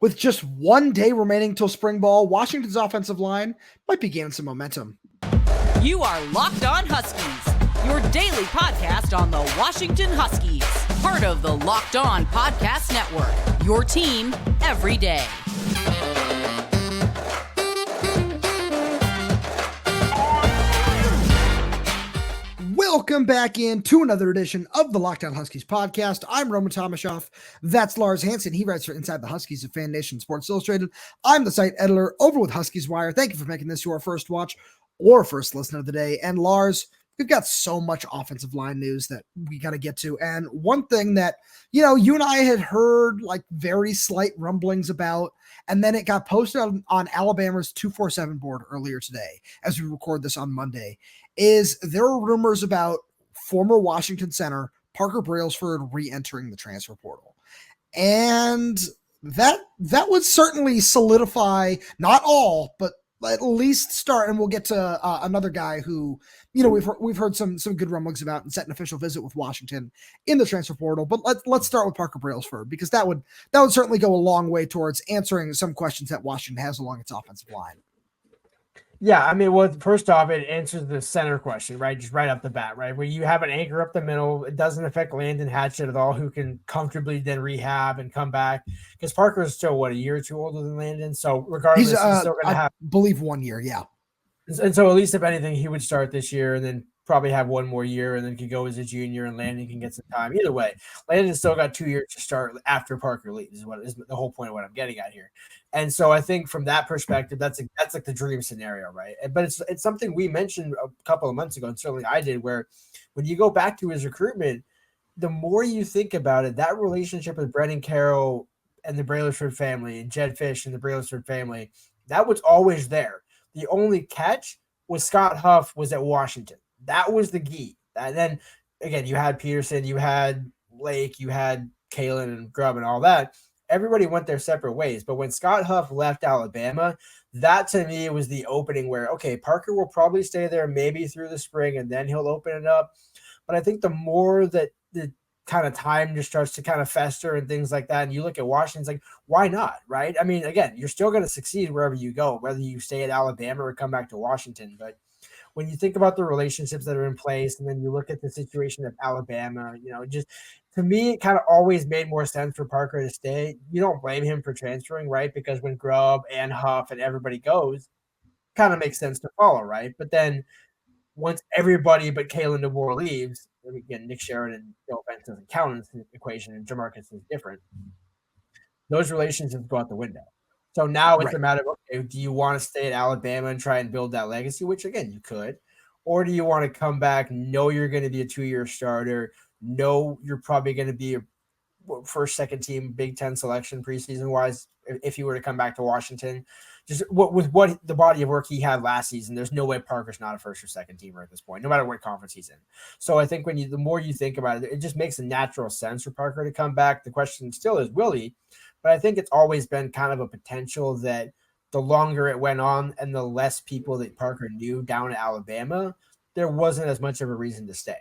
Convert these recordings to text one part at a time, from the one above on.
With just 1 day remaining till spring ball, Washington's offensive line might be gaining some momentum. You are Locked On Huskies, your daily podcast on the Washington Huskies, part of the Locked On Podcast Network, your team every day. Welcome back in to another edition of the Locked On Huskies podcast. I'm Roman Tomashoff. That's Lars Hanson. He writes for Inside the Huskies of Fan Nation Sports Illustrated. I'm the site editor over with Huskies Wire. Thank you for making this your first watch or first listen of the day. And Lars, we've got so much offensive line news that we got to get to. And one thing that, you and I had heard like very slight rumblings about, and then it got posted on Alabama's 247 board earlier today, as we record this on Monday, is there are rumors about former Washington center Parker Brailsford re-entering the transfer portal. And that would certainly solidify, not all, but at least start, and we'll get to another guy who, we've heard some good rumblings about and set an official visit with Washington in the transfer portal. But let's start with Parker Brailsford, because that would certainly go a long way towards answering some questions that Washington has along its offensive line. Yeah, I mean, well, first off, it answers the center question, right? Just right off the bat, right? Where you have an anchor up the middle. It doesn't affect Landon Hatchett at all, who can comfortably then rehab and come back. Because Parker is still, a year or two older than Landon? So regardless, he's still going to have, I believe, 1 year, yeah. And so at least if anything, he would start this year and then probably have one more year and then could go as a junior, and Landon can get some time. Either way, Landon's still got 2 years to start after Parker leaves, is the whole point of what I'm getting at here. And so I think from that perspective, that's like the dream scenario, right? But it's something we mentioned a couple of months ago, and certainly I did, where when you go back to his recruitment, the more you think about it, that relationship with Brennan Carroll and the Brailsford family and Jedd Fisch and the Brailsford family, that was always there. The only catch was Scott Huff was at Washington. That was the key. And then, again, you had Peterson, you had Lake, you had Kalen and Grubb and all that. Everybody went their separate ways. But when Scott Huff left Alabama, that to me was the opening where, okay, Parker will probably stay there maybe through the spring and then he'll open it up. But I think the more that the kind of time just starts to kind of fester and things like that, and you look at Washington, it's like, why not, right? I mean, again, you're still going to succeed wherever you go, whether you stay at Alabama or come back to Washington. But when you think about the relationships that are in place, and then you look at the situation of Alabama, just to me, it kind of always made more sense for Parker to stay. You don't blame him for transferring, right? Because when Grubb and Huff and everybody goes, kind of makes sense to follow, right? But then once everybody but Kalen DeBoer leaves, and again, Nick Sheridan, no offense, doesn't count in this equation, and Dermaricus is different. Those relationships go out the window. So now it's a matter of, okay, do you want to stay at Alabama and try and build that legacy, which, again, you could, or do you want to come back, know you're going to be a 2-year starter, know you're probably going to be a first, second team Big Ten selection preseason-wise if you were to come back to Washington? Just with what the body of work he had last season, there's no way Parker's not a first or second teamer at this point, no matter what conference he's in. So I think the more you think about it, it just makes a natural sense for Parker to come back. The question still is, will he? But I think it's always been kind of a potential that the longer it went on and the less people that Parker knew down at Alabama, there wasn't as much of a reason to stay.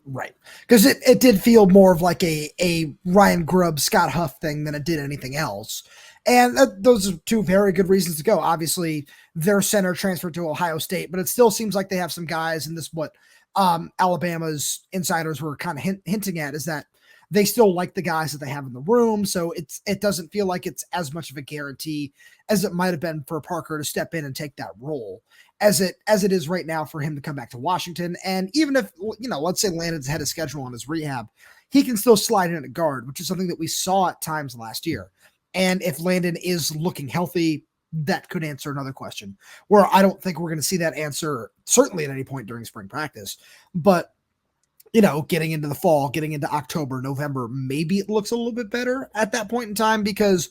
Right. Because it did feel more of like a Ryan Grubb, Scott Huff thing than it did anything else. And those are two very good reasons to go. Obviously, their center transferred to Ohio State, but it still seems like they have some guys, and this what Alabama's insiders were kind of hinting at, is that they still like the guys that they have in the room. So it doesn't feel like it's as much of a guarantee as it might have been for Parker to step in and take that role as it is right now for him to come back to Washington. And even if, let's say Landon's had a schedule on his rehab, he can still slide in at guard, which is something that we saw at times last year. And if Landon is looking healthy, that could answer another question, where I don't think we're going to see that answer certainly at any point during spring practice. But getting into the fall, getting into October, November, maybe it looks a little bit better at that point in time, because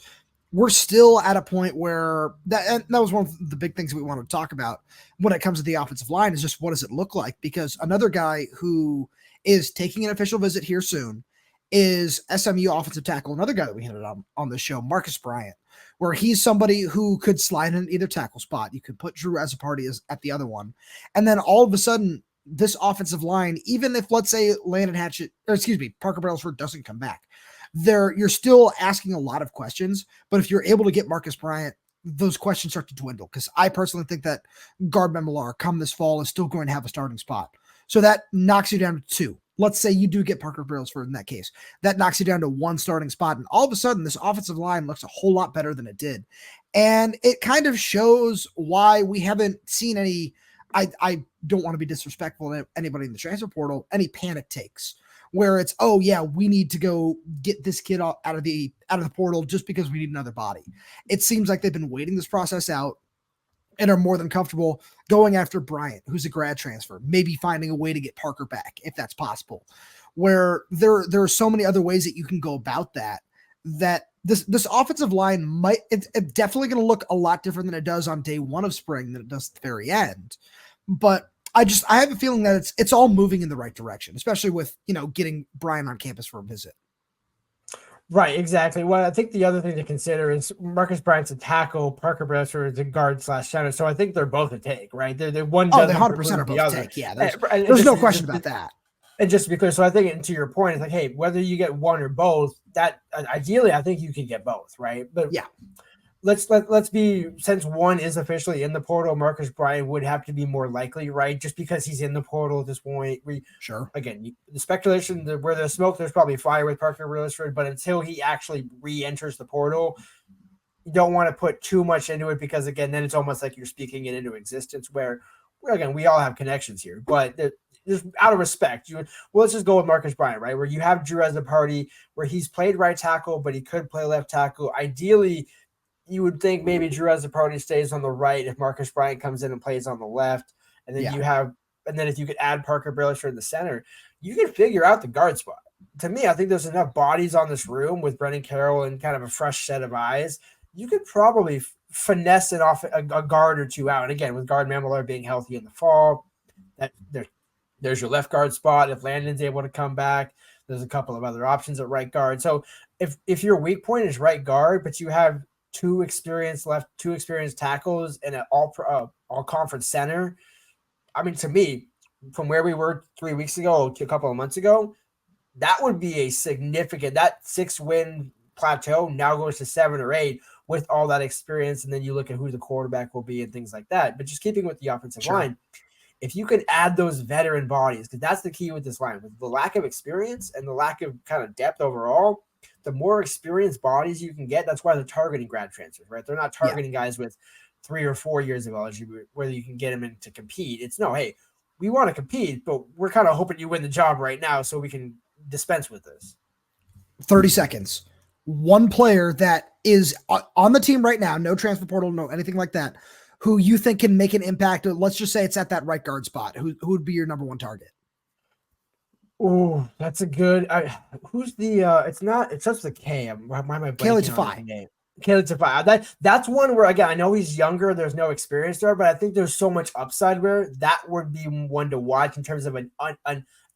we're still at a point where that was one of the big things we wanted to talk about when it comes to the offensive line, is just what does it look like? Because another guy who is taking an official visit here soon is SMU offensive tackle, another guy that we had on the show, Marcus Bryant, where he's somebody who could slide in either tackle spot. You could put Drew Azzopardi at the other one. And then all of a sudden, this offensive line, even if, let's say, Parker Brailsford doesn't come back, you're still asking a lot of questions, but if you're able to get Marcus Bryant, those questions start to dwindle, because I personally think that guard Memolar come this fall is still going to have a starting spot. So that knocks you down to 2. Let's say you do get Parker Brailsford in that case. That knocks you down to 1 starting spot. And all of a sudden, this offensive line looks a whole lot better than it did. And it kind of shows why we haven't seen any, I don't want to be disrespectful to anybody in the transfer portal, any panic takes where it's, oh yeah, we need to go get this kid out of the portal just because we need another body. It seems like they've been waiting this process out and are more than comfortable going after Bryant, who's a grad transfer, maybe finding a way to get Parker back if that's possible. Where there are so many other ways that you can go about that this offensive line it's definitely going to look a lot different than it does on day 1 of spring than it does at the very end. But I have a feeling that it's all moving in the right direction, especially with, getting Brian on campus for a visit. Right, exactly. Well, I think the other thing to consider is Marcus Bryant's a tackle, Parker Brailsford is a guard / center. So I think they're both a take, right? They're one. Oh, they 100% are both a take. Yeah, there's no question about that. And just to be clear, so I think, and to your point, it's like, hey, whether you get one or both, that ideally, I think you can get both, right? But yeah, let's be, since one is officially in the portal, Marcus Bryant would have to be more likely, right? Just because he's in the portal at this point. Sure. Again, the speculation, where there's smoke, there's probably fire with Parker Brailsford, but until he actually re-enters the portal, you don't want to put too much into it, because again, then it's almost like you're speaking it into existence, where again, we all have connections here, but just out of respect, let's just go with Marcus Bryant, right? Where you have Drew as a party, where he's played right tackle, but he could play left tackle. Ideally, you would think maybe Drew as a party stays on the right if Marcus Bryant comes in and plays on the left. And then then if you could add Parker Brailsford in the center, you can figure out the guard spot. To me, I think there's enough bodies on this room with Brennan Carroll and kind of a fresh set of eyes. You could probably finesse it off a guard or two out. And again, with guard Memolar being healthy in the fall, there's your left guard spot. If Landon's able to come back, there's a couple of other options at right guard. So if your weak point is right guard, but you have two experienced tackles and an all conference center, I mean, to me, from where we were 3 weeks ago to a couple of months ago, that would be a significant, that 6-win plateau now goes to 7 or 8 with all that experience. And then you look at who the quarterback will be and things like that. But just keeping with the offensive line, if you can add those veteran bodies, because that's the key with this line, with the lack of experience and the lack of kind of depth overall, the more experienced bodies you can get, that's why they're targeting grad transfers, right? They're not targeting guys with 3 or 4 years of eligibility, whether you can get them in to compete. It's no, hey, we want to compete, but we're kind of hoping you win the job right now so we can dispense with this. 30 seconds. One player that is on the team right now, no transfer portal, no anything like that, who you think can make an impact. Let's just say it's at that right guard spot. Who would be your number one target? Oh, that's a good. Who's the? It starts with a K. Why am I blanking Kalen on the name? Kalen DeBoer. That's one where, again, I know he's younger. There's no experience there, but I think there's so much upside where that would be one to watch in terms of an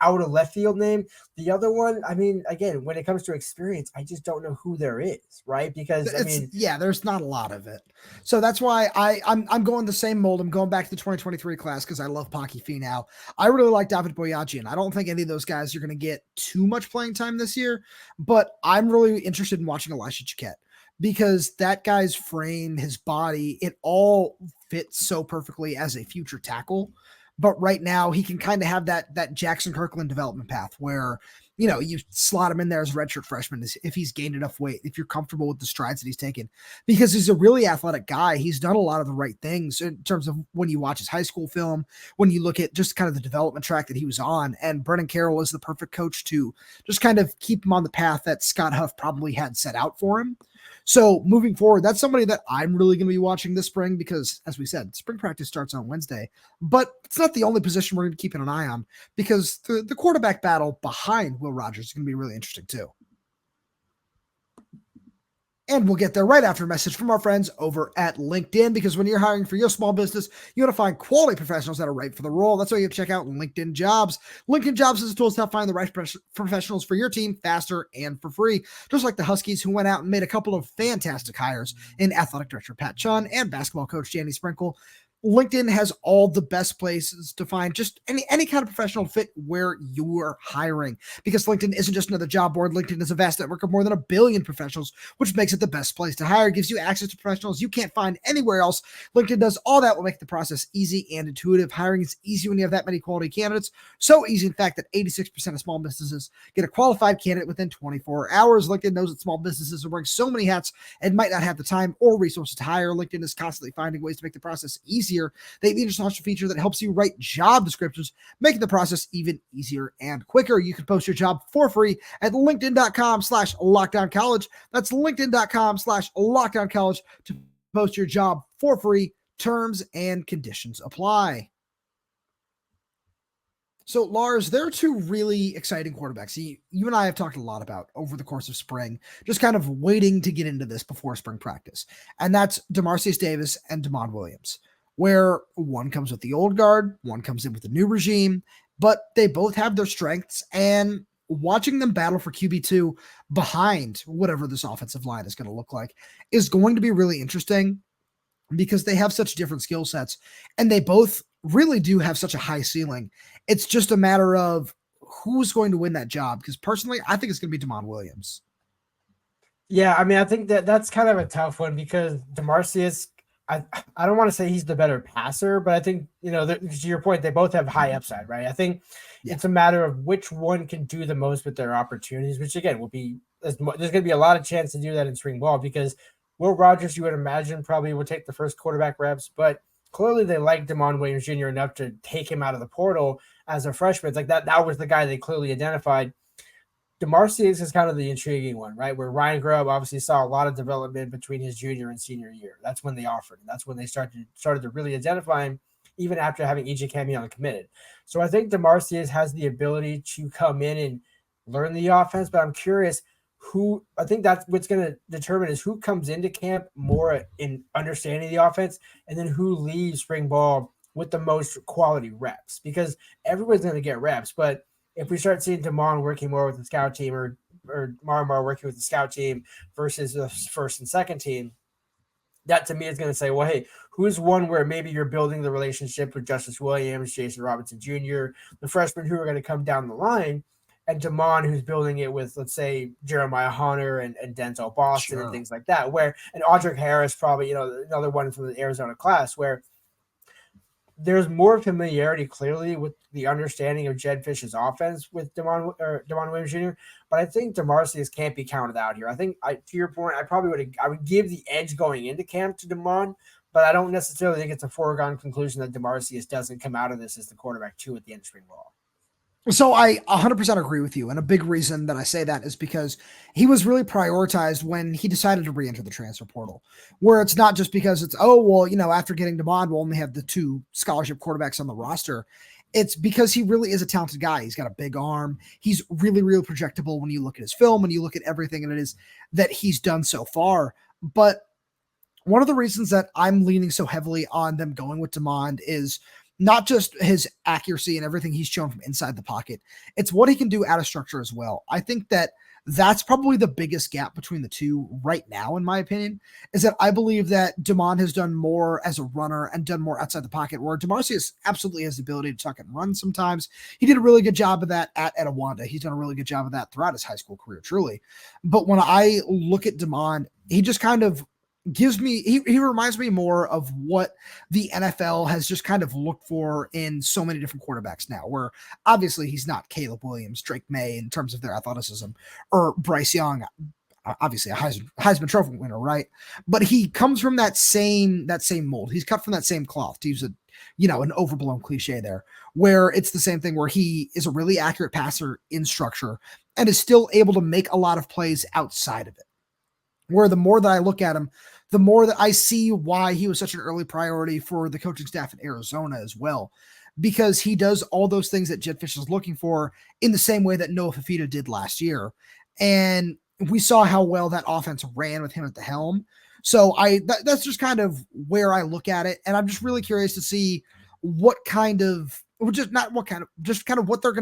out of left field name. The other one, I mean, again, when it comes to experience, I just don't know who there is, right? Because there's not a lot of it. So that's why I'm going the same mold. I'm going back to the 2023 class because I love Pocky Finau. I really like David Boyajian. I don't think any of those guys are going to get too much playing time this year, but I'm really interested in watching Elisha Chiquette because that guy's frame, his body, it all fits so perfectly as a future tackle. But right now he can kind of have that Jackson Kirkland development path where, you slot him in there as a redshirt freshman if he's gained enough weight, if you're comfortable with the strides that he's taken, because he's a really athletic guy. He's done a lot of the right things in terms of when you watch his high school film, when you look at just kind of the development track that he was on, and Brennan Carroll is the perfect coach to just kind of keep him on the path that Scott Huff probably had set out for him. So moving forward, that's somebody that I'm really going to be watching this spring because, as we said, spring practice starts on Wednesday. But it's not the only position we're going to keep an eye on because the quarterback battle behind Will Rogers is going to be really interesting too. And we'll get there right after a message from our friends over at LinkedIn, because when you're hiring for your small business, you want to find quality professionals that are right for the role. That's why you have to check out LinkedIn Jobs. LinkedIn Jobs is a tool to help find the right professionals for your team faster and for free. Just like the Huskies, who went out and made a couple of fantastic hires in athletic director Pat Chun and basketball coach Danny Sprinkle. LinkedIn has all the best places to find just any kind of professional fit where you are hiring, because LinkedIn isn't just another job board. LinkedIn is a vast network of more than 1 billion professionals, which makes it the best place to hire. It gives you access to professionals you can't find anywhere else. LinkedIn does all that will make the process easy and intuitive. Hiring is easy when you have that many quality candidates. So easy, in fact, that 86% of small businesses get a qualified candidate within 24 hours. LinkedIn knows that small businesses are wearing so many hats and might not have the time or resources to hire. LinkedIn is constantly finding ways to make the process easier. They even launched a feature that helps you write job descriptions, making the process even easier and quicker. You can post your job for free at linkedin.com/lockdowncollege. That's linkedin.com/lockdowncollege to post your job for free. Terms and conditions apply. So, Lars, there are two really exciting quarterbacks you and I have talked a lot about over the course of spring, just kind of waiting to get into this before spring practice. And that's Demarcus Davis and Demond Williams, where one comes with the old guard, one comes in with the new regime, but they both have their strengths. And watching them battle for QB2 behind whatever this offensive line is going to look like is going to be really interesting, because they have such different skill sets and they both really do have such a high ceiling. It's just a matter of who's going to win that job, because personally, I think it's going to be Demond Williams. Yeah, I mean, I think that's kind of a tough one, because Demarcus, I don't want to say he's the better passer, but I think, to your point, they both have high upside, right? I think it's a matter of which one can do the most with their opportunities, which again will be, there's going to be a lot of chance to do that in spring ball, because Will Rogers, you would imagine, probably would take the first quarterback reps, but clearly they like Demond Williams Jr. enough to take him out of the portal as a freshman. It's like that was the guy they clearly identified. Demarcus is kind of the intriguing one, right? Where Ryan Grubb obviously saw a lot of development between his junior and senior year. That's when they offered him. That's when they started to really identify him, even after having EJ Camion committed. So I think Demarcus has the ability to come in and learn the offense, but I'm curious I think that's what's going to determine is who comes into camp more in understanding the offense, and then who leaves spring ball with the most quality reps, because everyone's going to get reps. But if we start seeing Demond working more with the scout team or Marmar working with the scout team versus the first and second team, that to me is going to say, well, hey, who's one where maybe you're building the relationship with Justice Williams, Jason Robinson Jr., the freshmen who are going to come down the line, and Demond, who's building it with, let's say, Jeremiah Hunter and Denzel Boston and things like that, and Audric Harris, probably, another one from the Arizona class, where there's more familiarity clearly with the understanding of Jedd Fisch's offense with Demond Williams Jr., but I think Demarcus can't be counted out here. I think, to your point, I would give the edge going into camp to Demond, but I don't necessarily think it's a foregone conclusion that Demarcus doesn't come out of this as the quarterback 2 at the end of spring ball. So I 100% agree with you. And a big reason that I say that is because he was really prioritized when he decided to re-enter the transfer portal, where it's not just because it's, after getting Demond, we'll only have the 2 scholarship quarterbacks on the roster. It's because he really is a talented guy. He's got a big arm. He's really, really projectable when you look at his film, when you look at everything and it is that he's done so far. But one of the reasons that I'm leaning so heavily on them going with Demond is not just his accuracy and everything he's shown from inside the pocket. It's what he can do out of structure as well. I think that that's probably the biggest gap between the two right now, in my opinion, is that I believe that Demond has done more as a runner and done more outside the pocket, where Demarcus absolutely has the ability to tuck and run sometimes. He did a really good job of that at Etowanda. He's done a really good job of that throughout his high school career, truly. But when I look at Demond, he just kind of gives me, he reminds me more of what the NFL has just kind of looked for in so many different quarterbacks now, where obviously he's not Caleb Williams, Drake May in terms of their athleticism, or Bryce Young, obviously a Heisman Trophy winner, right? But he comes from that same mold. He's cut from that same cloth, to use an overblown cliche there, where it's the same thing, where he is a really accurate passer in structure and is still able to make a lot of plays outside of it. Where the more that I look at him, the more that I see why he was such an early priority for the coaching staff in Arizona as well, because he does all those things that Jedd Fisch is looking for in the same way that Noah Fifita did last year. And we saw how well that offense ran with him at the helm. So that's just kind of where I look at it. And I'm just really curious to see what they're going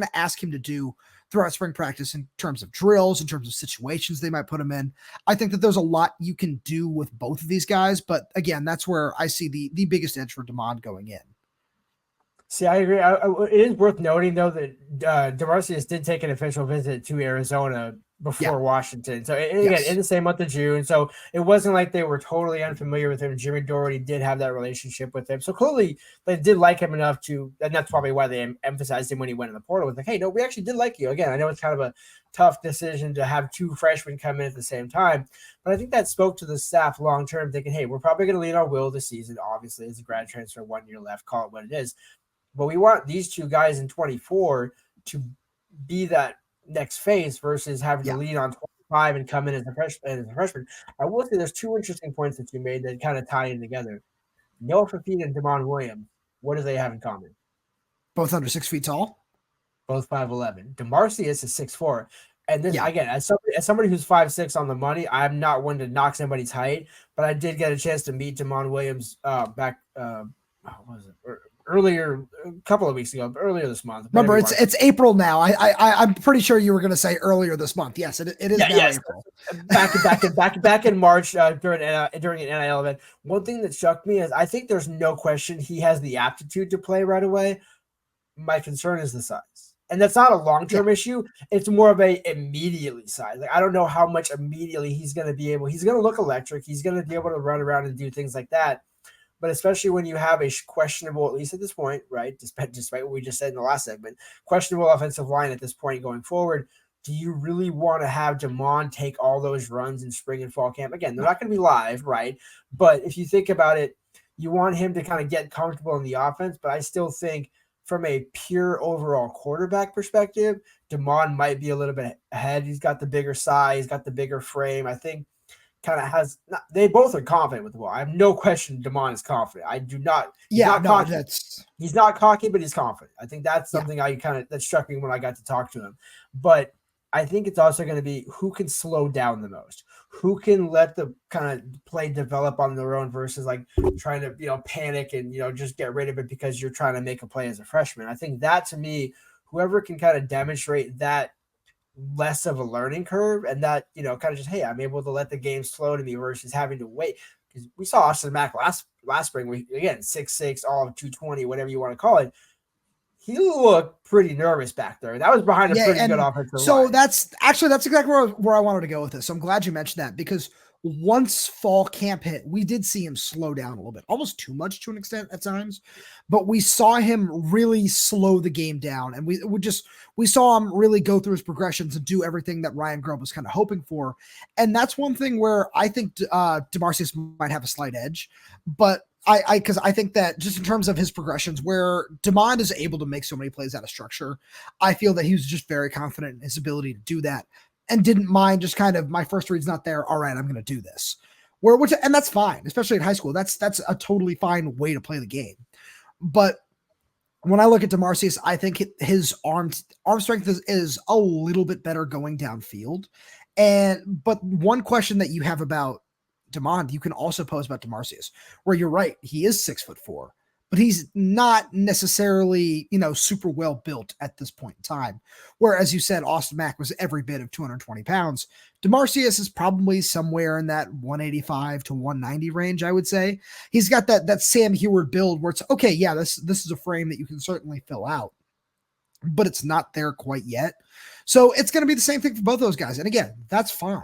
to ask him to do throughout spring practice in terms of drills, in terms of situations they might put him in. I think that there's a lot you can do with both of these guys. But again, that's where I see the biggest edge for Demond going in. See, I agree. It is worth noting, though, that Dermaricus did take an official visit to Arizona before Washington. So, again, in the same month of June. So, it wasn't like they were totally unfamiliar with him. Jimmy Doherty did have that relationship with him. So, clearly, they did like him enough to, and that's probably why they emphasized him when he went in the portal. With like, hey, no, we actually did like you. Again, I know it's kind of a tough decision to have two freshmen come in at the same time. But I think that spoke to the staff long term, thinking, hey, we're probably going to lean on Will this season. Obviously, it's a grad transfer, 1 year left, call it what it is. But we want these two guys in 24 to be that next phase versus having to lean on 25 and come in as a freshman. I will say there's two interesting points that you made that kind of tie in together. Noah Fafita and Damon Williams, what do they have in common? Both under 6 feet tall. Both 5'11". Demarcius is 6'4". And this, again, as somebody who's 5'6" on the money, I'm not one to knock somebody's height, but I did get a chance to meet Damon Williams back earlier, a couple of weeks ago, earlier this month. Remember, it's April now. I'm pretty sure you were going to say earlier this month. Yes, it is now April. Back in March during an NIL event. One thing that struck me is I think there's no question he has the aptitude to play right away. My concern is the size. And that's not a long-term issue. It's more of a immediately size. Like, I don't know how much immediately he's going to be able. He's going to look electric. He's going to be able to run around and do things like that. But especially when you have a questionable, at least at this point, right, despite what we just said in the last segment, questionable offensive line at this point going forward, do you really want to have Damon take all those runs in spring and fall camp? Again, they're not going to be live, right? But if you think about it, you want him to kind of get comfortable in the offense. But I still think from a pure overall quarterback perspective, Damon might be a little bit ahead. He's got the bigger size, he's got the bigger frame. I think kind of has they both are confident with the ball. I have no question Damon is confident. I do not. He's not cocky, but he's confident. I think that's something that struck me when I got to talk to him. But I think it's also going to be who can slow down the most, who can let the kind of play develop on their own versus like trying to, panic and, just get rid of it because you're trying to make a play as a freshman. I think that, to me, whoever can kind of demonstrate that less of a learning curve and that, kind of just, hey, I'm able to let the game slow to me versus having to wait. Because we saw Austin Mack last spring, again, 6'6", all of 220, whatever you want to call it. He looked pretty nervous back there. That was behind a pretty good offensive line. So that's exactly where I wanted to go with this. So I'm glad you mentioned that because once fall camp hit, we did see him slow down a little bit, almost too much to an extent at times, but we saw him really slow the game down. And we saw him really go through his progressions and do everything that Ryan Grubb was kind of hoping for. And that's one thing where I think Demarcius might have a slight edge, but because I think that just in terms of his progressions, where Demond is able to make so many plays out of structure, I feel that he was just very confident in his ability to do that and didn't mind just kind of my first read's not there. All right, I'm going to do this. And that's fine, especially in high school. That's a totally fine way to play the game. But when I look at Demarcius, I think his arm strength is a little bit better going downfield. But one question that you have about Demond, you can also pose about Demarcius, where you're right, he is 6'4", but he's not necessarily, super well built at this point in time. Where, as you said, Austin Mack was every bit of 220 pounds. Demarcius is probably somewhere in that 185 to 190 range, I would say. He's got that Sam Heward build where it's, okay, yeah, this is a frame that you can certainly fill out, but it's not there quite yet. So it's going to be the same thing for both those guys. And again, that's fine.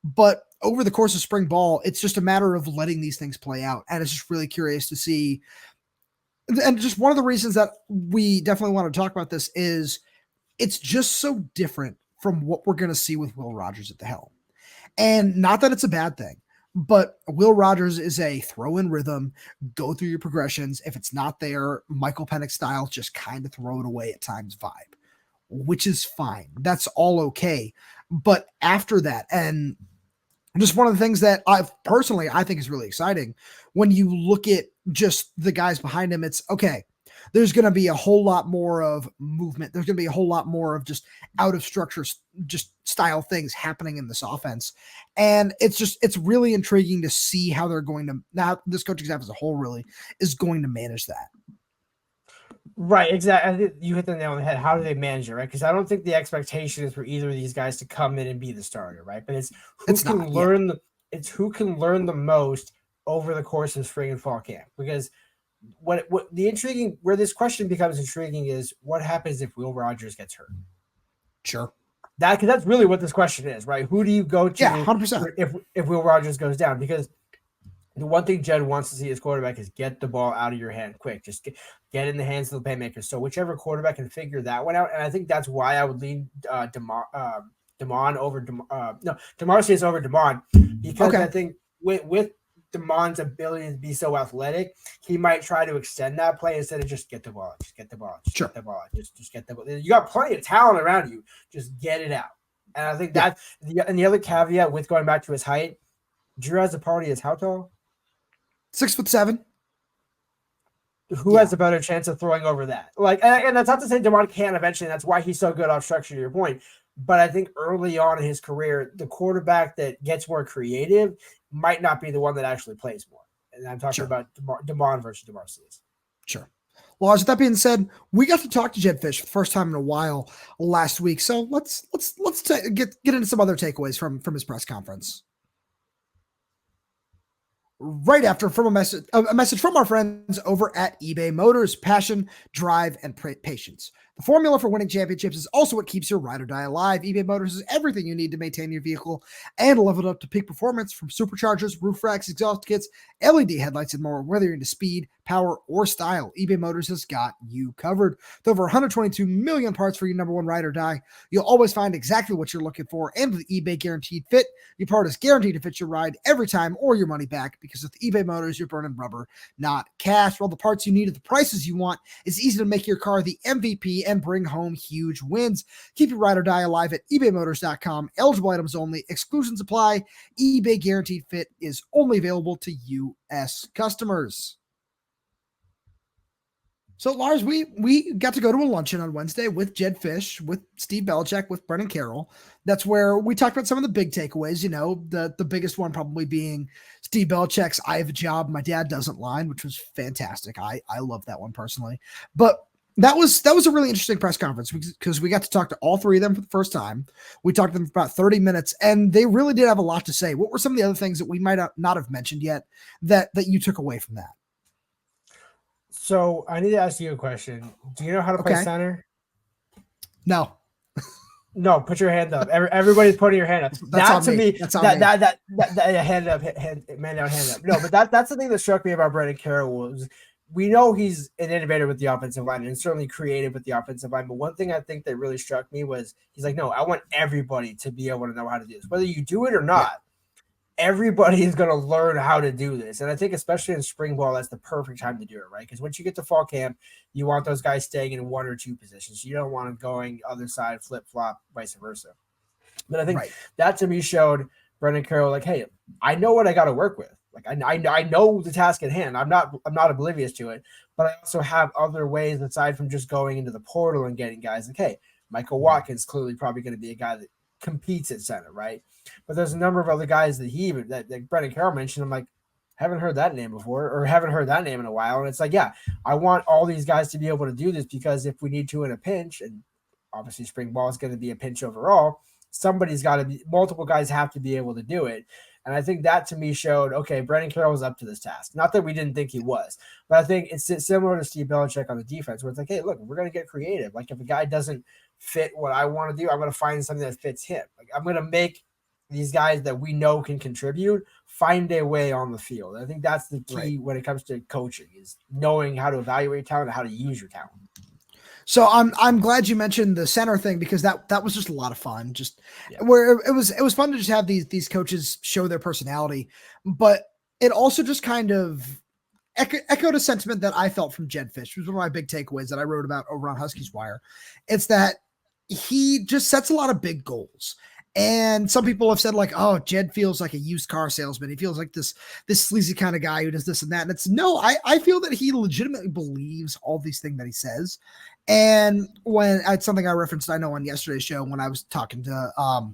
But over the course of spring ball, it's just a matter of letting these things play out. And it's just really curious to see. And just one of the reasons that we definitely want to talk about this is it's just so different from what we're going to see with Will Rogers at the helm. And not that it's a bad thing, but Will Rogers is a throw in rhythm, go through your progressions. If it's not there, Michael Penix style, just kind of throw it away at times vibe, which is fine. That's all okay. But after that, and just one of the things that I think is really exciting when you look at just the guys behind him, it's okay. There's going to be a whole lot more of movement. There's going to be a whole lot more of just out of structure, just style things happening in this offense. And it's really intriguing to see how they're going to, now this coaching staff as a whole really is going to manage that. Right, exactly. I think you hit the nail on the head. How do they manage it, right? Because I don't think the expectation is for either of these guys to come in and be the starter, right? But it's who It's can not. Yeah. learn who can learn the most over the course of spring and fall camp. Because what the intriguing where this question becomes intriguing is what happens if Will Rogers gets hurt? Sure. Because that's really what this question is, right? Who do you go to Yeah, 100%. if Will Rogers goes down? Because the one thing Jedd wants to see as quarterback is get the ball out of your hand quick. Just get in the hands of the playmakers. So whichever quarterback can figure that one out, and I think that's why I would lean Damon over Demarcius over Damon, because I think with Damon's ability to be so athletic, he might try to extend that play instead of just get the ball, just get the ball, just get the ball, just get the ball. You got plenty of talent around you, just get it out. And I think that and the other caveat with going back to his height, Drew has a party is how tall? 6'7". Who has a better chance of throwing over that? Like, and that's not to say Damon can't eventually. That's why he's so good off structure, to your point. But I think early on in his career, the quarterback that gets more creative might not be the one that actually plays more. And I'm talking about Damon versus Demarcius. Sure. Lars, with that being said, we got to talk to Jedd Fisch for the first time in a while last week. So let's get into some other takeaways from his press conference. Right after, from a message from our friends over at eBay Motors: passion, drive, and patience. The formula for winning championships is also what keeps your ride or die alive. eBay Motors is everything you need to maintain your vehicle and level it up to peak performance, from superchargers, roof racks, exhaust kits, LED headlights, and more. Whether you're into speed, power, or style, eBay Motors has got you covered. With over 122 million parts for your number one ride or die, you'll always find exactly what you're looking for. And with eBay Guaranteed Fit, your part is guaranteed to fit your ride every time or your money back, because with eBay Motors, you're burning rubber, not cash. Well, the parts you need at the prices you want, it's easy to make your car the MVP and bring home huge wins. Keep your ride or die alive at ebaymotors.com. Eligible items only. Exclusions apply. eBay Guaranteed Fit is only available to U.S. customers. So, Lars, we got to go to a luncheon on Wednesday with Jedd Fisch, with Steve Belichick, with Brennan Carroll. That's where we talked about some of the big takeaways, the biggest one probably being Steve Belichick's "I have a job, my dad doesn't" line, which was fantastic. I love that one personally. But that was a really interesting press conference because we got to talk to all three of them for the first time. We talked to them for about 30 minutes, and they really did have a lot to say. What were some of the other things that we might not have mentioned yet that you took away from that? So I need to ask you a question. Do you know how to play center? No. No, put your hand up. Everybody's putting your hand up. That's that to me. That's on me. That hand up, man down, hand up. No, but that's the thing that struck me about Brennan Carroll was we know he's an innovator with the offensive line and certainly creative with the offensive line. But one thing I think that really struck me was he's like, no, I want everybody to be able to know how to do this, whether you do it or not. Yeah. Everybody is going to learn how to do this. And I think especially in spring ball, that's the perfect time to do it, right? Because once you get to fall camp, you want those guys staying in one or two positions. You don't want them going other side, flip-flop, vice versa. But I think that to me showed Brennan Carroll like, hey, I know what I got to work with. Like I know the task at hand. I'm not oblivious to it, but I also have other ways aside from just going into the portal and getting guys like, hey, Michael Watkins clearly probably going to be a guy that competes at center, right? But there's a number of other guys that Brennan Carroll mentioned. I'm like, haven't heard that name before, or haven't heard that name in a while. And it's like, yeah, I want all these guys to be able to do this because if we need to in a pinch, and obviously spring ball is going to be a pinch overall, somebody's got to be, multiple guys have to be able to do it. And I think that to me showed, okay, Brennan Carroll was up to this task. Not that we didn't think he was, but I think it's similar to Steve Belichick on the defense, where it's like, hey, look, we're going to get creative. Like if a guy doesn't fit what I want to do, I'm going to find something that fits him. Like I'm going to make these guys that we know can contribute find their way on the field. I think that's the key when it comes to coaching, is knowing how to evaluate talent and how to use your talent. So I'm glad you mentioned the center thing, because that was just a lot of fun. Where it was fun to just have these coaches show their personality, but it also just kind of echoed a sentiment that I felt from Jedd Fisch, which was one of my big takeaways that I wrote about over on Huskies Wire. It's that he just sets a lot of big goals. And some people have said like, oh, Jedd feels like a used car salesman. He feels like this sleazy kind of guy who does this and that. And it's no, I feel that he legitimately believes all these things that he says. And when it's something I referenced, I know on yesterday's show, when I was talking to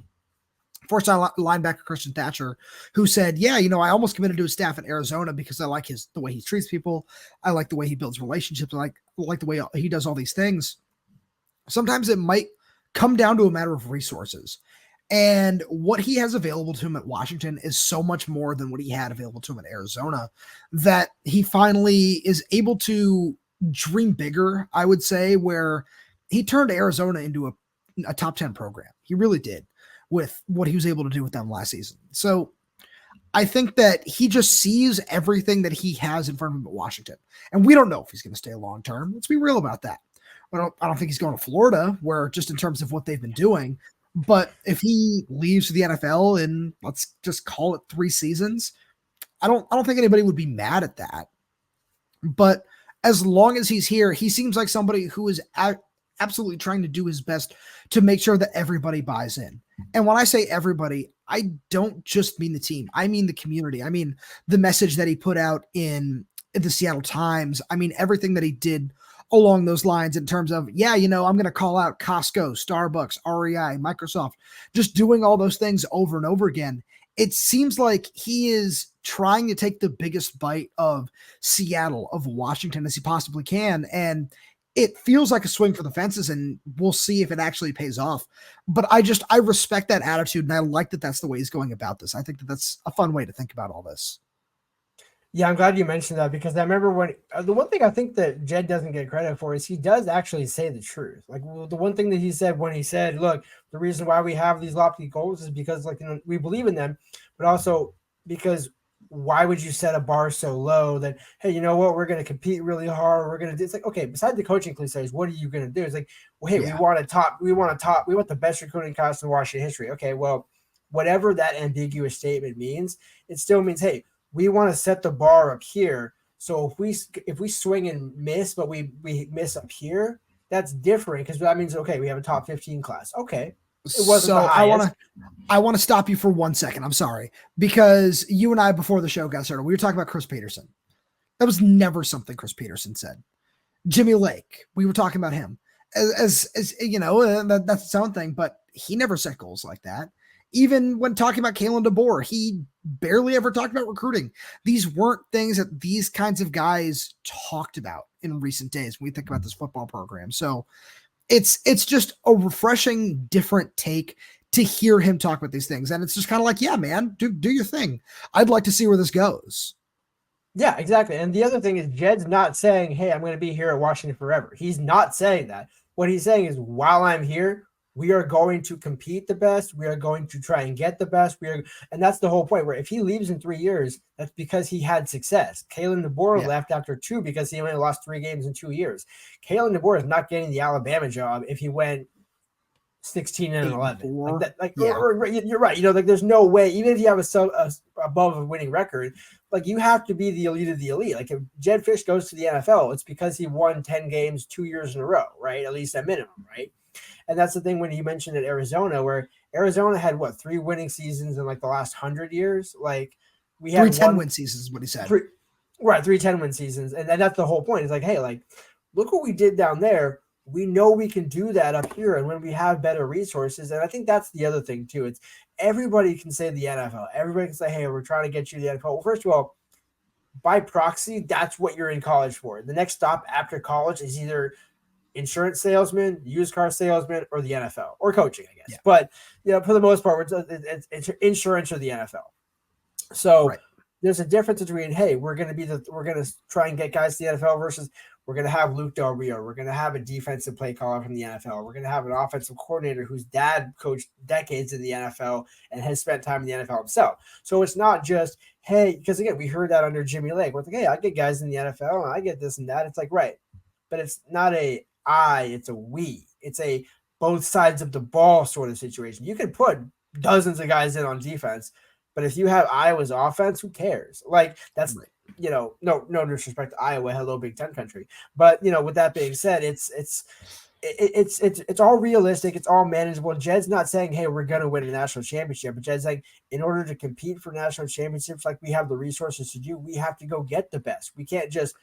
four-star linebacker Christian Thatcher, who said, yeah, I almost committed to his staff in Arizona because I like the way he treats people. I like the way he builds relationships. I like the way he does all these things. Sometimes it might come down to a matter of resources. And what he has available to him at Washington is so much more than what he had available to him in Arizona that he finally is able to dream bigger, I would say, where he turned Arizona into a top 10 program. He really did with what he was able to do with them last season. So I think that he just sees everything that he has in front of him at Washington. And we don't know if he's going to stay long term. Let's be real about that. I don't think he's going to Florida, where just in terms of what they've been doing. But if he leaves to the NFL in, let's just call it 3 seasons, I don't think anybody would be mad at that. But as long as he's here, he seems like somebody who is absolutely trying to do his best to make sure that everybody buys in. And when I say everybody, I don't just mean the team. I mean the community. I mean the message that he put out in the Seattle Times. I mean everything that he did along those lines in terms of, I'm going to call out Costco, Starbucks, REI, Microsoft, just doing all those things over and over again. It seems like he is trying to take the biggest bite of Seattle, of Washington as he possibly can. And it feels like a swing for the fences, and we'll see if it actually pays off. But I respect that attitude, and I like that that's the way he's going about this. I think that that's a fun way to think about all this. Yeah, I'm glad you mentioned that, because I remember when the one thing I think that Jedd doesn't get credit for is he does actually say the truth. Like the one thing that he said when he said, look, the reason why we have these lofty goals is because we believe in them, but also because why would you set a bar so low that, hey, you know what, we're going to compete really hard. We're going to do, it's like, okay, besides the coaching cliches, what are you going to do? It's like, well, hey, we want the best recruiting class in Washington history. Okay, well, whatever that ambiguous statement means, it still means, hey, we want to set the bar up here. So if we swing and miss, but we miss up here, that's different, because that means, okay, we have a top 15 class. Okay. It wasn't so the highest. I want to stop you for 1 second. I'm sorry, because you and I, before the show got started, we were talking about Chris Peterson. That was never something Chris Peterson said. Jimmy Lake, we were talking about him as that's its own thing, but he never set goals like that. Even when talking about Kalen DeBoer, he barely ever talked about recruiting. These weren't things that these kinds of guys talked about in recent days when we think about this football program. So it's just a refreshing, different take to hear him talk about these things. And it's just kind of like, yeah, man, do your thing. I'd like to see where this goes. Yeah, exactly. And the other thing is, Jedd's not saying, hey, I'm going to be here at Washington forever. He's not saying that. What he's saying is, while I'm here, we are going to compete the best. We are going to try and get the best. And that's the whole point, where if he leaves in 3 years, that's because he had success. Kalen DeBoer left after 2 because he only lost 3 games in 2 years. Kalen DeBoer is not getting the Alabama job if he went 16-11. You're right. There's no way, even if you have above a winning record, you have to be the elite of the elite. Like if Jedd Fisch goes to the NFL, it's because he won 10 games 2 years in a row, right? At least at minimum, right? And that's the thing when you mentioned at Arizona, where Arizona had 3 winning seasons in the last 100 years. We had 3 10-win seasons is what he said. 3 10-win seasons. And that's the whole point. It's like, hey, look what we did down there. We know we can do that up here. And when we have better resources, and I think that's the other thing too. It's everybody can say the NFL. Everybody can say, hey, we're trying to get you to the NFL. Well, first of all, by proxy, that's what you're in college for. The next stop after college is either insurance salesman, used car salesman, or the NFL, or coaching, I guess. Yeah. But for the most part, it's insurance or the NFL. So there's a difference between, hey, we're going to try and get guys to the NFL versus we're going to have Luke Del Rio. We're going to have a defensive play caller from the NFL. We're going to have an offensive coordinator whose dad coached decades in the NFL and has spent time in the NFL himself. So it's not just, hey, because again, we heard that under Jimmy Lake. We're like, hey, I get guys in the NFL and I get this and that. It's like, right. But it's not it's a we. It's a both sides of the ball sort of situation. You can put dozens of guys in on defense, but if you have Iowa's offense, who cares? That's no disrespect to Iowa, hello Big Ten country. But with that being said, it's all realistic, it's all manageable. Jedd's not saying, hey, we're gonna win a national championship, but Jedd's saying, in order to compete for national championships like we have the resources to do, we have to go get the best. We can't just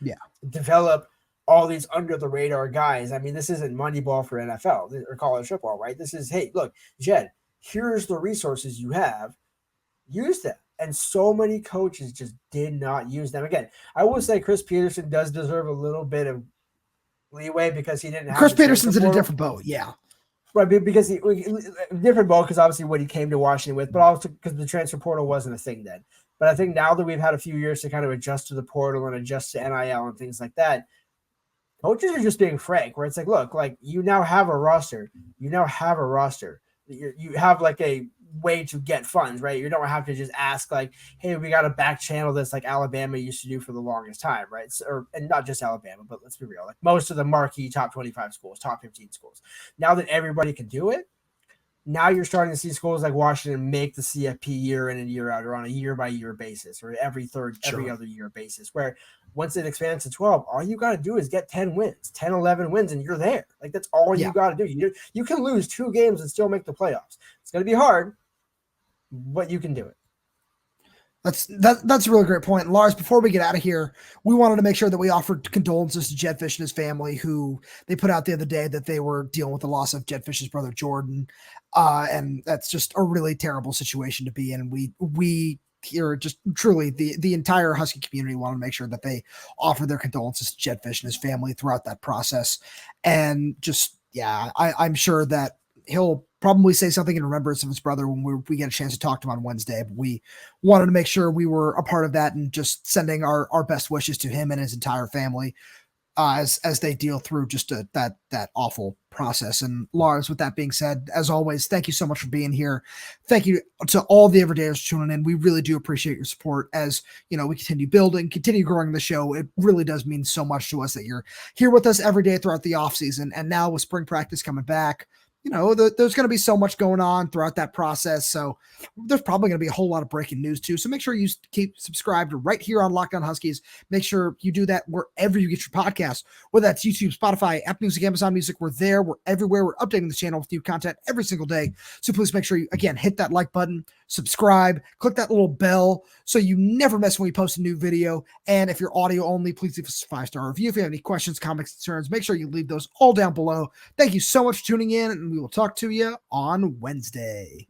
develop all these under the radar guys. I mean, this isn't Moneyball for NFL or college football, right? This is, hey, look, Jedd, Here's the resources you have. Use them. And so many coaches just did not use them. Again, I will say Chris Peterson does deserve a little bit of leeway because he didn't have Chris Peterson's in a different boat. Yeah. Right, because different boat because obviously what he came to Washington with, but also because the transfer portal wasn't a thing then. But I think now that we've had a few years to kind of adjust to the portal and adjust to NIL and things like that, coaches are just being frank, where it's like, look, like you now have a roster. You have like a way to get funds, right? You don't have to just ask like, hey, we got to back channel this like Alabama used to do for the longest time, right? So, and not just Alabama, but let's be real, like most of the marquee top 25 schools, top 15 schools. Now that everybody can do it, now you're starting to see schools like Washington make the CFP year in and year out, or on a year-by-year basis, or every other year basis, where once it expands to 12, all you got to do is get 10 wins, 10, 11 wins, and you're there. Like, that's all you got to do. You can lose 2 games and still make the playoffs. It's going to be hard, but you can do it. That's a really great point. And Lars, before we get out of here, we wanted to make sure that we offered condolences to Jedd Fisch and his family, who they put out the other day that they were dealing with the loss of Jedd Fisch's brother, Jordan. And that's just a really terrible situation to be in. We here, just truly the entire Husky community want to make sure that they offer their condolences to Jedd Fisch and his family throughout that process. And just, I'm sure that he'll probably say something in remembrance of his brother when we get a chance to talk to him on Wednesday. But we wanted to make sure we were a part of that and just sending our best wishes to him and his entire family as they deal through just that awful process. And Lars, with that being said, as always, thank you so much for being here. Thank you to all the everydayers tuning in. We really do appreciate your support as, we continue building, continue growing the show. It really does mean so much to us that you're here with us every day throughout the off season. And now with spring practice coming back, there's going to be so much going on throughout that process. So there's probably going to be a whole lot of breaking news too. So make sure you keep subscribed right here on Locked On Huskies. Make sure you do that wherever you get your podcasts, whether that's YouTube, Spotify, Apple Music, Amazon Music. We're there. We're everywhere. We're updating the channel with new content every single day. So please make sure you, again, hit that like button, subscribe, click that little bell so you never miss when we post a new video. And if you're audio only, please leave us a 5-star review. If you have any questions, comments, concerns, make sure you leave those all down below. Thank you so much for tuning in, and we will talk to you on Wednesday.